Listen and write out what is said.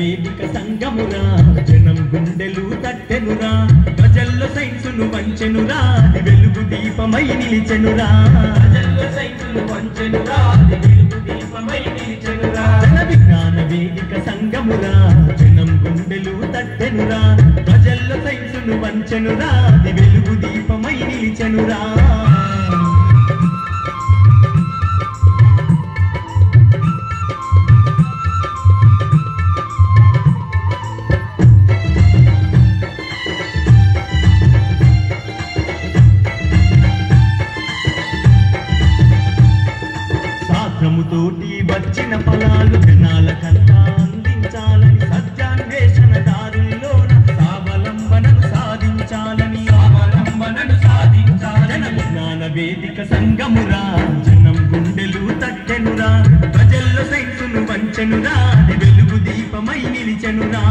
వేదిక సంగమురా జనం గుండెలు తట్టెనురా ప్రజల్లో సైన్సును వంచెనురా వెలుగు దీపమై నిలిచెనురా ప్రజల్లో సైన్సును వంచెనురా వెలుగు దీపమై నిలిచెనురా జన విజ్ఞాన వేదిక సంగమురా జనం గుండెలు తట్టెనురా ప్రజల్లో సైన్సును వంచెనురా వెలుగు దీపమై నిలిచెనురా శాస్త్రముతోటి వచ్చిన ఫలాలు జనాలకంతా అందించాలని సత్యాన్వేషణ దారుల్లోన స్వావలంబనను సాధించాలని జన విజ్ఞాన వేదిక సంగమురా జనం గుండెలు తట్టెనురా ప్రజల్లో సైన్సును వంచెనురా వెలుగు దీపమై నిలిచెనురా.